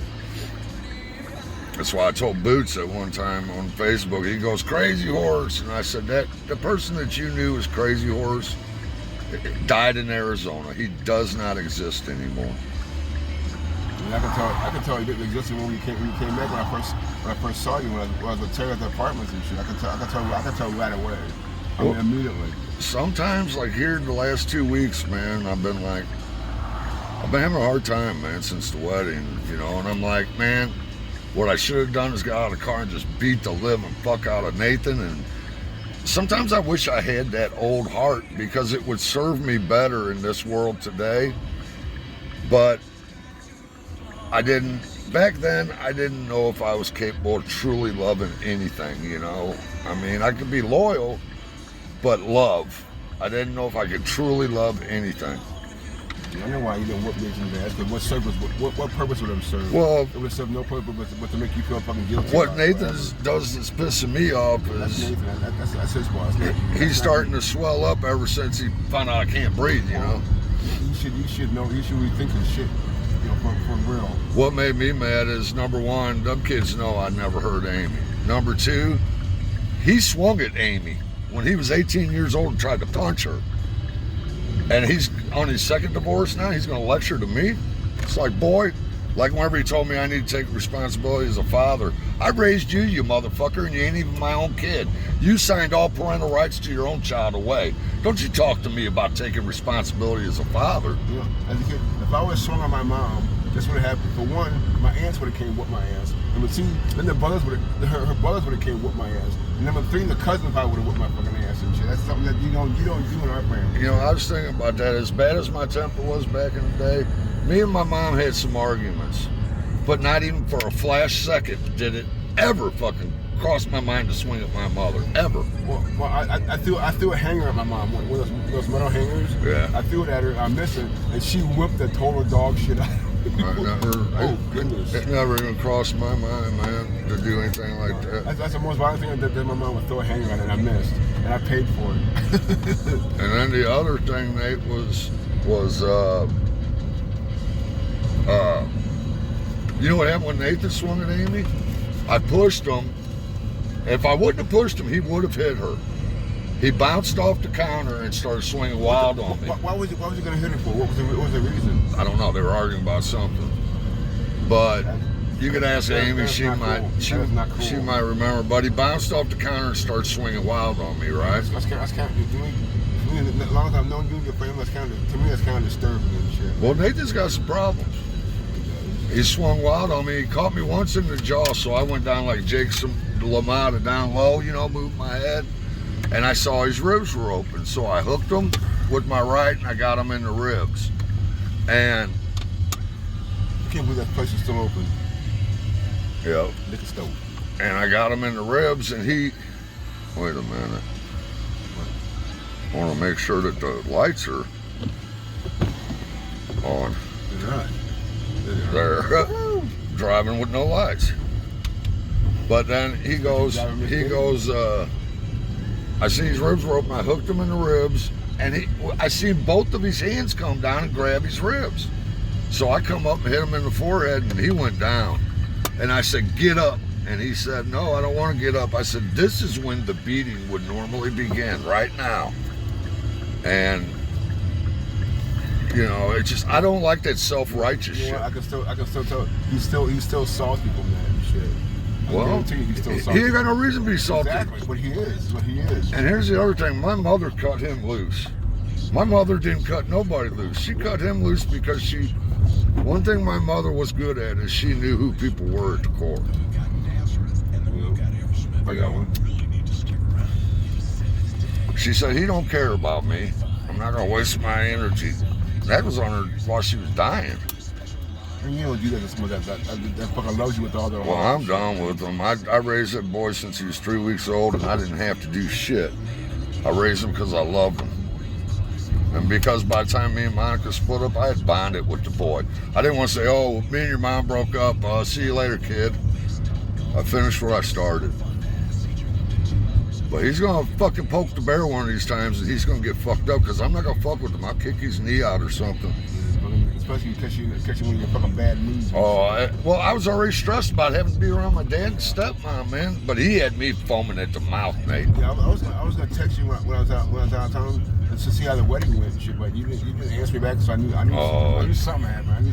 That's why I told Boots at one time on Facebook, he goes, Crazy Horse. And I said, the person that you knew as Crazy Horse died in Arizona. He does not exist anymore. And I can tell you didn't exist when you came back when I first saw you when I was tearing at the apartments and shit. I can tell right away. I mean, immediately. Sometimes, like here the last 2 weeks, man, I've been having a hard time, man, since the wedding, and I'm like, man, what I should have done is got out of the car and just beat the living fuck out of Nathan. And sometimes I wish I had that old heart because it would serve me better in this world today. But I didn't. Back then, I didn't know if I was capable of truly loving anything. You know, I mean, I could be loyal, but love. I didn't know if I could truly love anything. I know why you didn't whoop Nathan's ass, but what service, what purpose would it serve? Well, it would serve no purpose but to make you feel fucking guilty. What Nathan does that's pissing me off That's is Nathan. That's his boss. he's starting to swell up ever since he found out I can't breathe. You know. You should know. You should rethink his shit. You know, for real. What made me mad is, number one, them kids know I never hurt Amy. Number two, he swung at Amy when he was 18 years old and tried to punch her. And he's on his second divorce now. He's going to lecture to me. It's like, boy, like whenever he told me I need to take responsibility as a father. I raised you, you motherfucker, and you ain't even my own kid. You signed all parental rights to your own child away. Don't you talk to me about taking responsibility as a father. You know, as a kid, if I was swung on my mom, this would have happened. For one, my aunts would have came whoop my ass. Number two, then her brothers would have came whoop my ass. And number three, the cousin probably would have whooped my fucking ass and shit. That's something that you don't do in our family. You know, I was thinking about that. As bad as my temper was back in the day, me and my mom had some arguments. But not even for a flash second did it ever fucking cross my mind to swing at my mother. Ever. Well, I threw a hanger at my mom. One of those metal hangers. Yeah. I threw it at her. I missed it, and she whipped the total dog shit out of me. Goodness. It never even crossed my mind, man, to do anything like that. That's the most violent thing that my mom would throw a hanger at, and I missed, and I paid for it. And then the other thing, Nate, was you know what happened when Nathan swung at Amy? I pushed him. If I wouldn't have pushed him, he would have hit her. He bounced off the counter and started swinging wild on me. Why was he going to hit her for? What was the reason? I don't know. They were arguing about something. But you could ask Amy. She might remember. But he bounced off the counter and started swinging wild on me, right? That's kind of, as long as I've known you and your family, to me, that's kind of disturbing and shit. Well, Nathan's got some problems. He swung wild on me. He caught me once in the jaw, so I went down like Jason LaMotta, down low, you know, moved my head. And I saw his ribs were open, so I hooked him with my right, and I got him in the ribs. And I can't believe that place is still open. Yeah. Liquor stove. And I got him in the ribs, and he. Wait a minute. I want to make sure that the lights are on. They're not. They're driving with no lights. But then he goes, I see his ribs were open, I hooked him in the ribs, and I see both of his hands come down and grab his ribs. So I come up and hit him in the forehead, and he went down. And I said, get up. And he said, no, I don't want to get up. I said, this is when the beating would normally begin, right now. And you know, it's just, I don't like that self-righteous shit. I can still tell he's still salty from that and shit. Well, he's still salty. He ain't got no reason to be salty. Exactly, but he is. And here's the other thing, my mother cut him loose. My mother didn't cut nobody loose. She cut him loose because one thing my mother was good at is she knew who people were at the core. I got one. She said, he don't care about me. I'm not going to waste my energy. That was on her while she was dying. And you don't do that to someone that fucking loves you with all their heart. Well, I'm done with him. I raised that boy since he was 3 weeks old, and I didn't have to do shit. I raised him because I loved him. And because by the time me and Monica split up, I had bonded with the boy. I didn't want to say, oh, me and your mom broke up. See you later, kid. I finished where I started. But he's going to fucking poke the bear one of these times, and he's going to get fucked up because I'm not going to fuck with him. I'll kick his knee out or something. Especially catch you when you're fucking bad moods. Well, I was already stressed about having to be around my dad and stepmom, man. But he had me foaming at the mouth, Nate. Yeah, I was gonna text you when I was out of town to see how the wedding went and shit, but you didn't answer me back, so I knew something happened.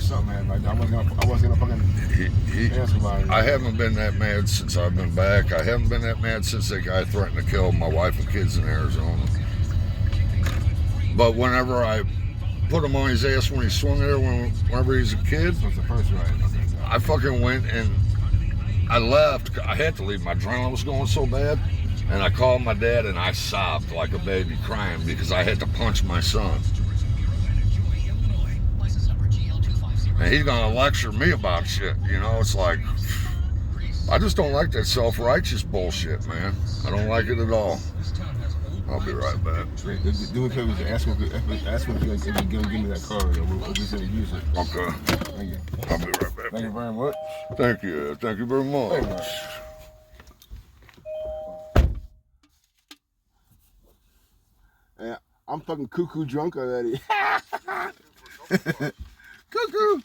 I wasn't gonna fucking answer about it. I haven't been that mad since I've been back. I haven't been that mad since that guy threatened to kill my wife and kids in Arizona. But whenever I put him on his ass when he swung there, whenever he was a kid, That was the first ride. Okay. I fucking went and I left. I had to leave. My adrenaline was going so bad. And I called my dad and I sobbed like a baby crying because I had to punch my son. and he's gonna lecture me about shit. You know, it's like I just don't like that self-righteous bullshit, man. I don't like it at all. I'll be right back. Do me a favor, ask him if you're gonna give me that card, or we're gonna use it. Okay. Thank you. I'll be right back. Thank you very much. Thank you. Thank you very much. Yeah, I'm fucking cuckoo drunk already. Cuckoo.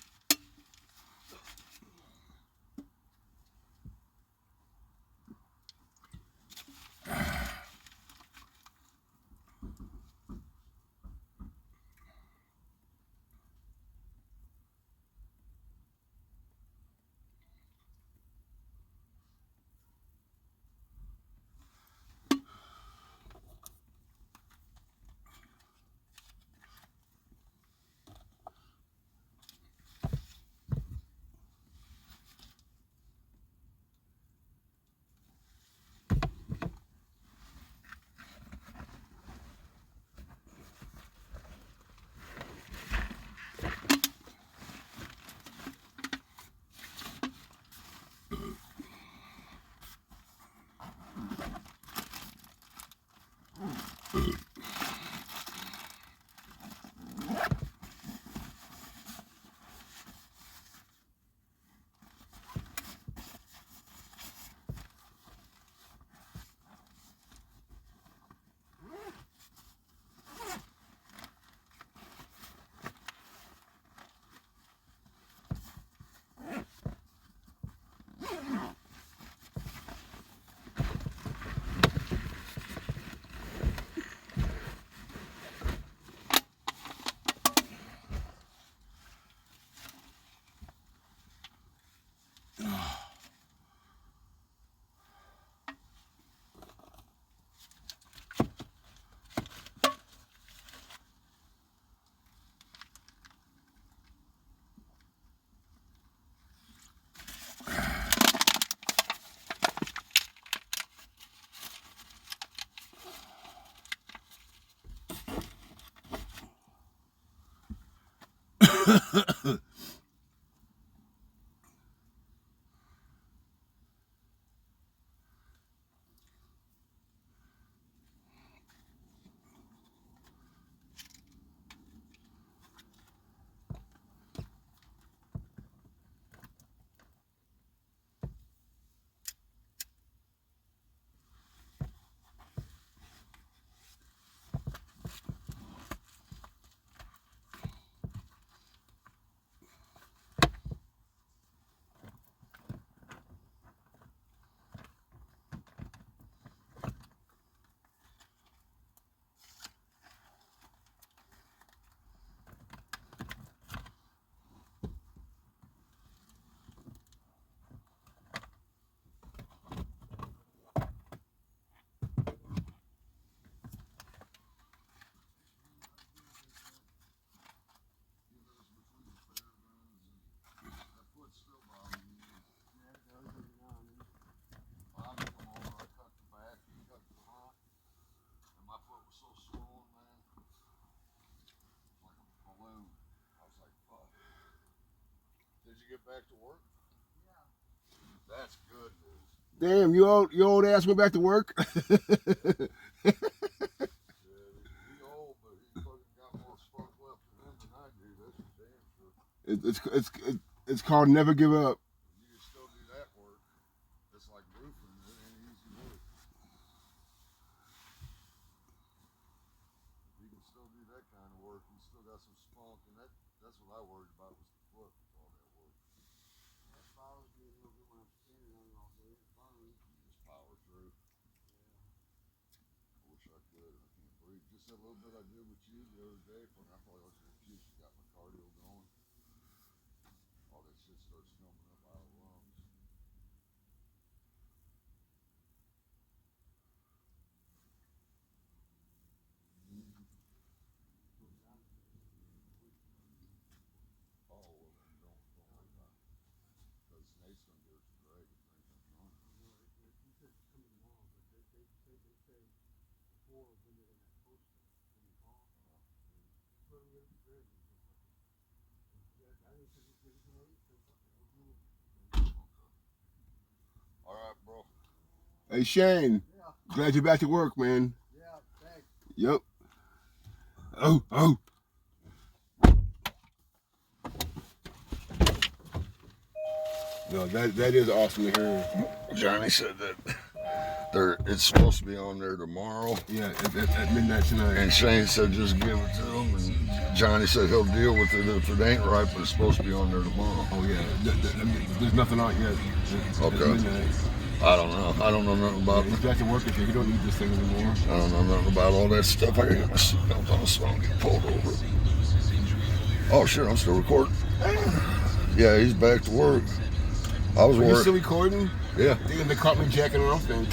Get back to work? Yeah. That's good news. Damn, your old ass went back to work. Yeah, he's old, but he's fucking got more spark left in him than I do. That's for damn sure. It's called never give up. You can still do that work. It's like roofing. It ain't easy work. You can still do that kind of work. You still got some spunk, and that's what I worried about was the foot with all that work. That bothers me a little bit when I'm standing on it all day. It burns. You just power through. Yeah. I wish I could. I can't breathe. Just that little bit I did with you the other day, when I thought I was going to puke, you got my cardio going. All that shit starts filming up out of the lungs. All right, bro. Hey Shane, glad you're back to work, man. Yeah, thanks. Yep. Oh. No, that is awesome to hear. Johnny said that it's supposed to be on there tomorrow. Yeah, at midnight tonight. And Shane said just give it to him. And Johnny said he'll deal with it if it ain't right, but it's supposed to be on there tomorrow. Oh yeah, there's nothing on yet. Okay. At midnight. I don't know. I don't know nothing about He's it. back to work if he don't need this thing anymore. I don't know nothing about all that stuff. I gotta get my seatbelt on so I don't get pulled over. Oh shit, I'm still recording. Yeah, he's back to work. I was Are you working. still recording? Yeah. They caught me jacking off thing.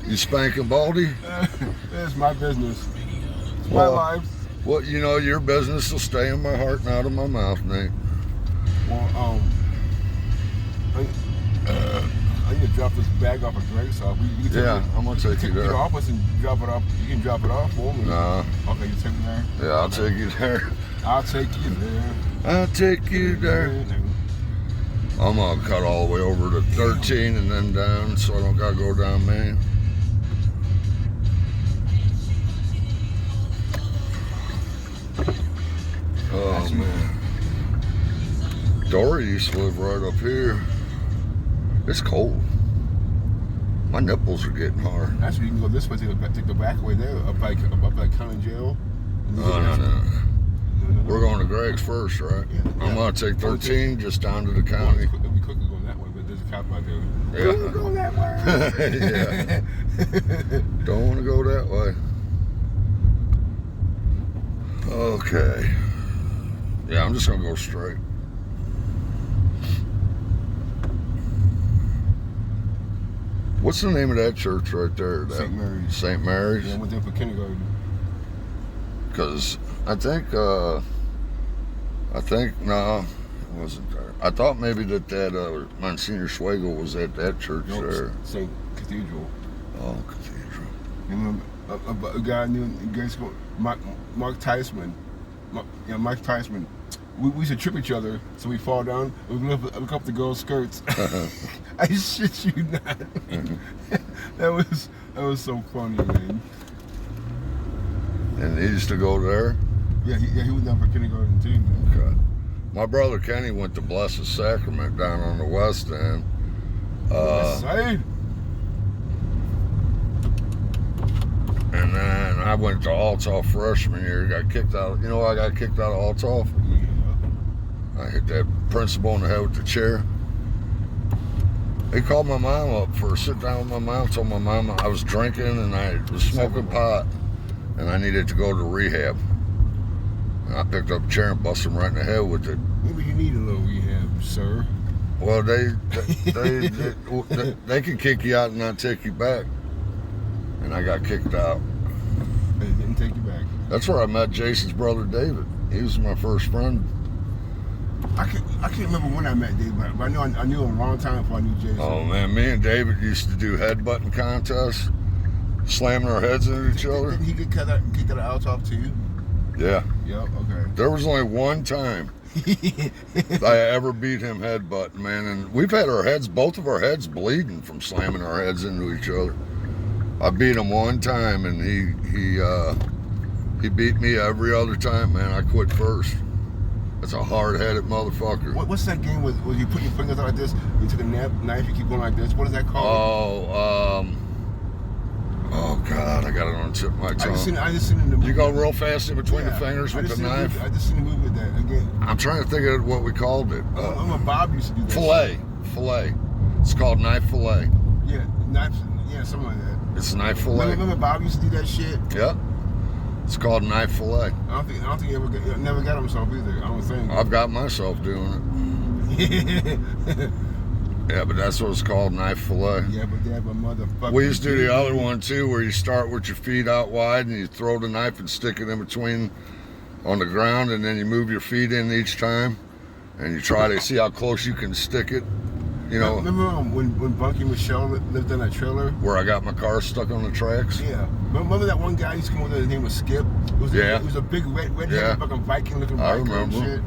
You spanking Baldy? It's my business. It's my Well, life. Well, you know, your business will stay in my heart and out of my mouth, Nate. Well, I need to drop this bag off of Greg's house. You can Yeah, I'm gonna take you take the there. office and drop it off. You can drop it off for me. Nah. Okay, you take me there. Yeah, I'll take you there. I'll take you there. I'll take you there. I'm gonna cut all the way over to 13 and then down, so I don't gotta go down Main. Oh man. Dory used to live right up here. It's cold. My nipples are getting hard. Actually, you can go this way. Take the back way there, up by county jail. No. We're going to Greg's first, right? Yeah. I'm gonna take 13 just down to the county. It'll be quicker going that way, but there's a cop out there. Yeah. Don't go that way. Yeah. Don't want to go that way. Okay. Yeah, I'm just gonna go straight. What's the name of that church right there? St. Mary's. St. Mary's? Yeah, I went there for kindergarten. Because I think no, it wasn't there. I thought maybe that Monsignor Schwegel was at that church No, there. St. Cathedral. Oh, cathedral. You remember a guy knew in grade school, Mark Tysman. Mike Tysman. We used to trip each other, so we fall down. We look up the girls' skirts. I shit you not. that was so funny, man. And he used to go there. Yeah, he was down for kindergarten too, man. Okay. My brother Kenny went to Blessed Sacrament down on the west end. West Side. And then I went to Althoff freshman year. Got kicked out. You know, I got kicked out of Althoff. Yeah. I hit that principal in the head with the chair. He called my mom up for a sit down with my mom. Told my mom I was drinking and I was smoking pot, and I needed to go to rehab. And I picked up a chair and busted him right in the head with it. Maybe you need a little rehab, sir. Well, they can kick you out and not take you back. And I got kicked out. They didn't take you back. That's where I met Jason's brother David. He was my first friend. I can't remember when I met Dave, but I knew him a long time before I knew Jason. Oh man, me and David used to do headbutting contests, slamming our heads into each other. Didn't he get kicked out of Althoff too? Yeah. Yep. Okay. There was only one time I ever beat him headbutting, man, and we've had both of our heads bleeding from slamming our heads into each other. I beat him one time, and he beat me every other time, man. I quit first. That's a hard-headed motherfucker. What's that game where you put your fingers out like this, you take a knife, you keep going like this? What is that called? Oh God, I got it on the tip of my tongue. I just seen it in the movie. You go real fast in between the fingers with the knife. I just seen a movie with that again. I'm trying to think of what we called it. Bob used to do that. Fillet. It's called knife fillet. Yeah, knives. Yeah, something like that. It's knife fillet. Remember Bob used to do that shit? Yep. It's called knife fillet. I don't think he never got himself either. I don't think. I've got myself doing it. Yeah, but that's what it's called, knife fillet. Yeah, but that motherfucker. We used to do the other one too, where you start with your feet out wide and you throw the knife and stick it in between on the ground, and then you move your feet in each time, and you try to see how close you can stick it. You know. Remember when Bunky Michelle lived in that trailer? Where I got my car stuck on the tracks? Yeah. Remember that one guy used to come over there, his name was Skip? He was a big red-headed fucking Viking looking I biker and remember. shit.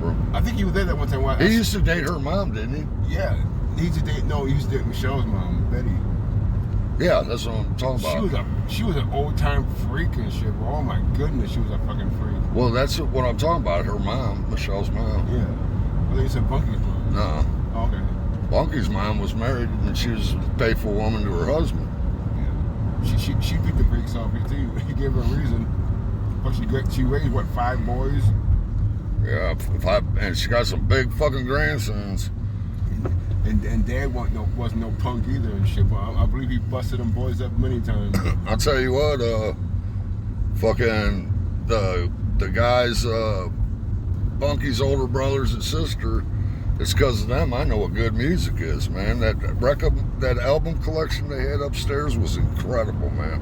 remember him. I think he was there that one time. When He used to date her mom, didn't he? Yeah. He used to date. No, he used to date Michelle's mom, Betty. Yeah, that's what I'm talking about. She was an old time freak and shit. Oh my goodness, she was a fucking freak. Well, that's what I'm talking about. Her mom, Michelle's mom. Yeah. I think you said Bunky's mom. No. Oh, okay. Bunky's mom was married and she was a faithful woman to her husband. Yeah. She beat the brakes off me too. He gave her a reason. But she raised what, 5 boys? Yeah, and she got some big fucking grandsons. And Dad wasn't no punk either and shit. But I believe he busted them boys up many times. I'll tell you what, fucking the guys, Bunky's older brothers and sister, it's because of them I know what good music is, man. That album collection they had upstairs was incredible, man.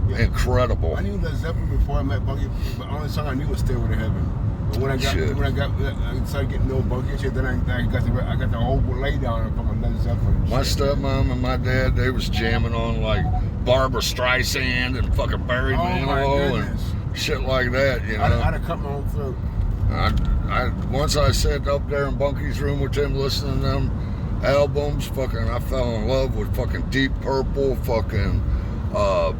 Yeah. Incredible. I knew Led Zeppelin before I met Bunky, but the only song I knew was Stairway to Heaven. But when I started getting to know Bunky and shit, then I got the whole lay down from a Led Zeppelin. My stepmom and my dad, they was jamming on like Barbara Streisand and fucking Barry Manilow and shit like that, you know. I'd have cut my own throat. Once I sat up there in Bunky's room with him listening to them albums, fucking I fell in love with fucking Deep Purple, fucking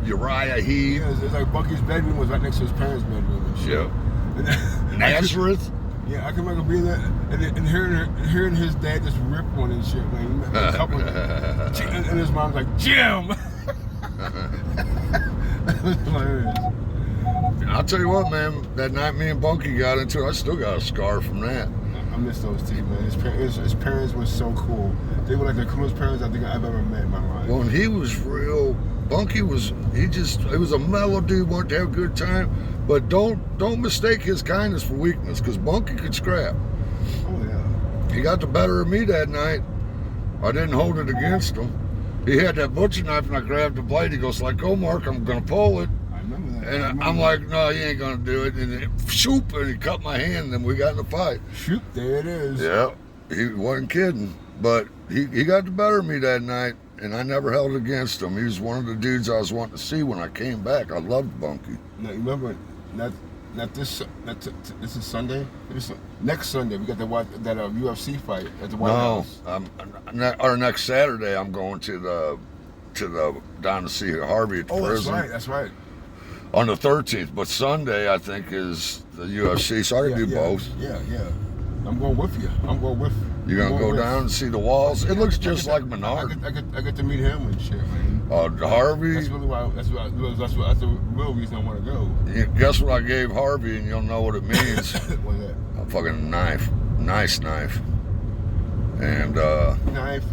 Uriah Heep. Yeah, it's like Bunky's bedroom was right next to his parents' bedroom and shit. Yeah. Nazareth? Yeah, I can remember being there and hearing his dad just rip one and shit, man. And his mom's like, Jim! That was hilarious. I'll tell you what, man, that night me and Bunky got into it, I still got a scar from that. I miss those two, man. His parents were so cool. They were like the coolest parents I think I've ever met in my life. Well, and he was real. Bunky was, he was a mellow dude, wanted to have a good time. But don't mistake his kindness for weakness, because Bunky could scrap. Oh, yeah. He got the better of me that night. I didn't hold it against him. He had that butcher knife, and I grabbed the blade. He goes, like, go, Mark, I'm going to pull it. I remember that. And I'm like, no, you ain't going to do it. And shoop, and he cut my hand, and we got in a fight. Shoop, there it is. Yeah, he wasn't kidding. But he got the better of me that night, and I never held it against him. He was one of the dudes I was wanting to see when I came back. I loved Bunky. Now, you remember, this is Sunday? Next Sunday, we got that UFC fight at the White House. Our next Saturday, I'm going to the down to see Harvey at the prison. Oh, that's right. On the 13th, but Sunday I think is the UFC, so I can do both. Yeah. I'm going with you. You gonna go down and see the walls? It looks just like Menard. I get to meet him and shit, man. Harvey. That's really why. That's the real reason I want to go. Guess what I gave Harvey, and you'll know what it means. What's that? A fucking knife, nice knife, and knife,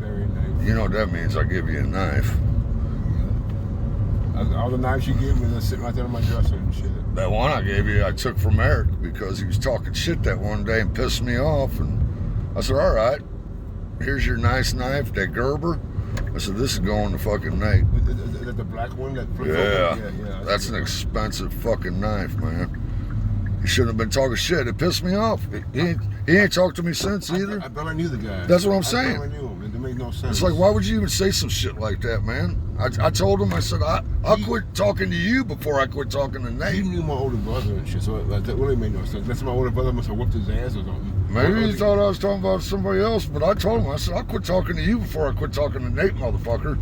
very nice. You know what that means? I give you a knife. All the knives you gave me, they're sitting right there on my dresser and shit. That one I gave you, I took from Eric because he was talking shit that one day and pissed me off. And I said, all right, here's your nice knife, that Gerber. I said, this is going to fucking Nate. Is that the black one? Yeah. That's an expensive fucking knife, man. He shouldn't have been talking shit. It pissed me off. He ain't talked to me since either. I barely knew the guy. That's what I'm saying. I barely knew him. It made no sense. It's like, why would you even say some shit like that, man? I told him, I said, I'll quit talking to you before I quit talking to Nate. He knew my older brother and shit, so that really made no sense. That's my older brother must have whooped his ass or something. Maybe he thought I was talking about somebody else, but I told him, I said, I'll quit talking to you before I quit talking to Nate, motherfucker.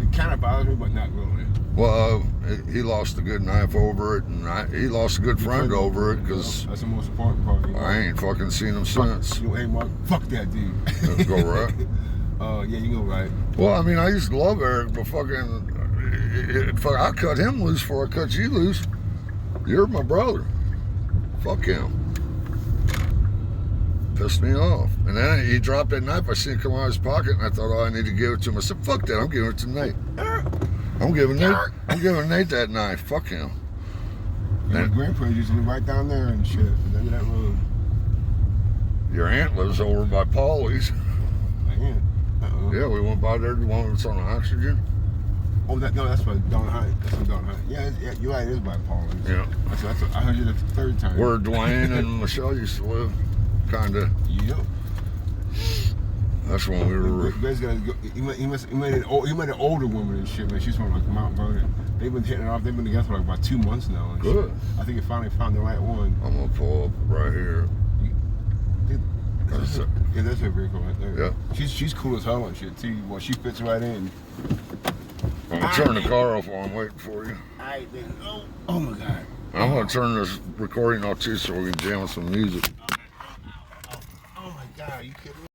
It kind of bothers me, but not really. Well, he lost a good knife over it, and he lost a good friend over it, because that's the most important part. I ain't fucking seen him since. Hey, Mark, fuck that dude. Let's go right. Yeah, you go right. Well, I mean, I used to love Eric, but I cut him loose before I cut you loose. You're my brother. Fuck him. Pissed me off. And then he dropped that knife. I seen it come out of his pocket, and I thought, I need to give it to him. I said, fuck that. I'm giving it to Nate. I'm giving Nate that knife. Fuck him. My grandparents used to live right down there and shit. At the end of that road. Your aunt lives over by Paulie's. My aunt? Yeah, we went by there. The one that's on oxygen. Oh, that's by Don Height. That's on Don Height. Yeah, you're right. It is by Paulie's. Yeah. I heard you the third time. Where Dwayne and Michelle used to live. Kinda. Yep. That's when we were. Greg's gotta go. He met an older woman and shit, man. She's from like Mount Vernon. They've been hitting it off. They've been together for like about 2 months now. And Good. shit. I think he finally found the right one. I'm gonna pull up right here. Yeah, that's her vehicle right there. Yeah. She's cool as hell and shit too. Well, she fits right in. I'm gonna turn the car off while I'm waiting for you. Alright, then. Oh my god. I'm gonna turn this recording off too so we can jam with some music. Oh my god, are you kidding me?